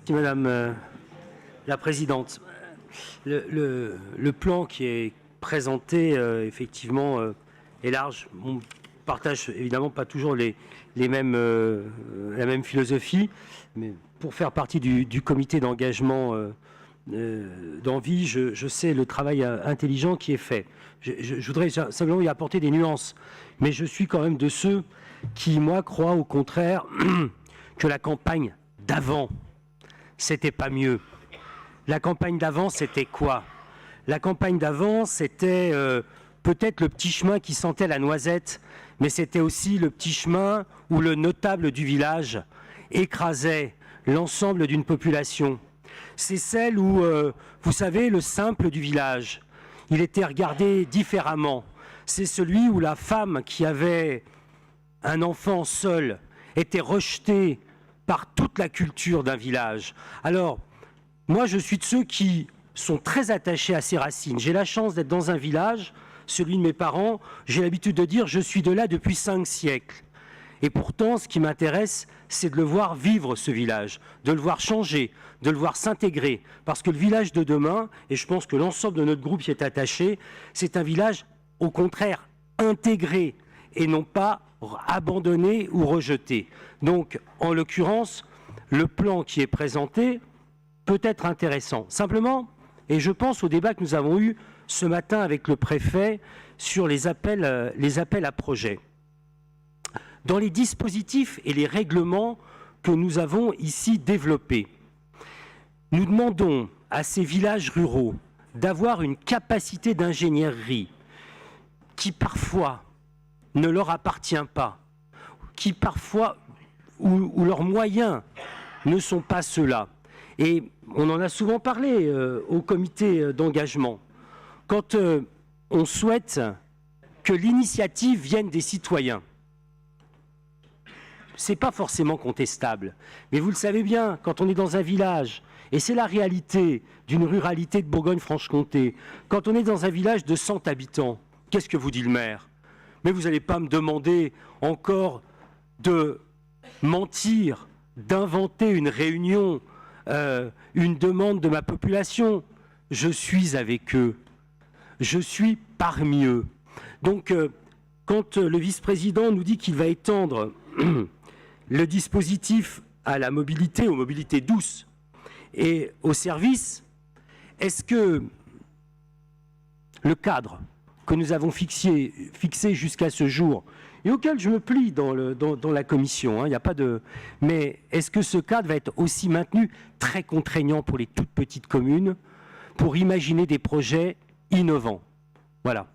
Merci Madame la Présidente. Le plan qui est présenté, effectivement, est large. On partage évidemment pas toujours la même philosophie, mais pour faire partie du comité d'engagement d'Envie, je sais le travail intelligent qui est fait. Je voudrais simplement y apporter des nuances, mais je suis quand même de ceux qui, moi, croient au contraire que la campagne d'avant, c'était pas mieux. La campagne d'avant, c'était quoi? La campagne d'avant, c'était peut-être le petit chemin qui sentait la noisette, mais c'était aussi le petit chemin où le notable du village écrasait l'ensemble d'une population. C'est celle où, vous savez, le simple du village, il était regardé différemment. C'est celui où la femme qui avait un enfant seul était rejetée par toute la culture d'un village. Alors, moi, je suis de ceux qui sont très attachés à ces racines. J'ai la chance d'être dans un village, celui de mes parents. J'ai l'habitude de dire, je suis de là depuis 5 siècles. Et pourtant, ce qui m'intéresse, c'est de le voir vivre, ce village, de le voir changer, de le voir s'intégrer. Parce que le village de demain, et je pense que l'ensemble de notre groupe y est attaché, c'est un village, au contraire, intégré et non pas abandonné ou rejeté. Donc, en l'occurrence, le plan qui est présenté peut être intéressant. Simplement, et je pense au débat que nous avons eu ce matin avec le préfet sur les appels à projets. Dans les dispositifs et les règlements que nous avons ici développés, nous demandons à ces villages ruraux d'avoir une capacité d'ingénierie qui parfois ne leur appartient pas, qui parfois, où leurs moyens ne sont pas ceux-là. Et on en a souvent parlé au comité d'engagement. Quand on souhaite que l'initiative vienne des citoyens, ce n'est pas forcément contestable. Mais vous le savez bien, quand on est dans un village, et c'est la réalité d'une ruralité de Bourgogne-Franche-Comté, quand on est dans un village de 100 habitants, qu'est-ce que vous dit le maire? Mais vous n'allez pas me demander encore de mentir, d'inventer une réunion, une demande de ma population. Je suis avec eux. Je suis parmi eux. Donc, quand le vice-président nous dit qu'il va étendre le dispositif à la mobilité, aux mobilités douces et aux services, est-ce que le cadre que nous avons fixé jusqu'à ce jour, et auquel je me plie dans la commission, il n'y a pas de... Mais est-ce que ce cadre va être aussi maintenu très contraignant pour les toutes petites communes pour imaginer des projets innovants? Voilà.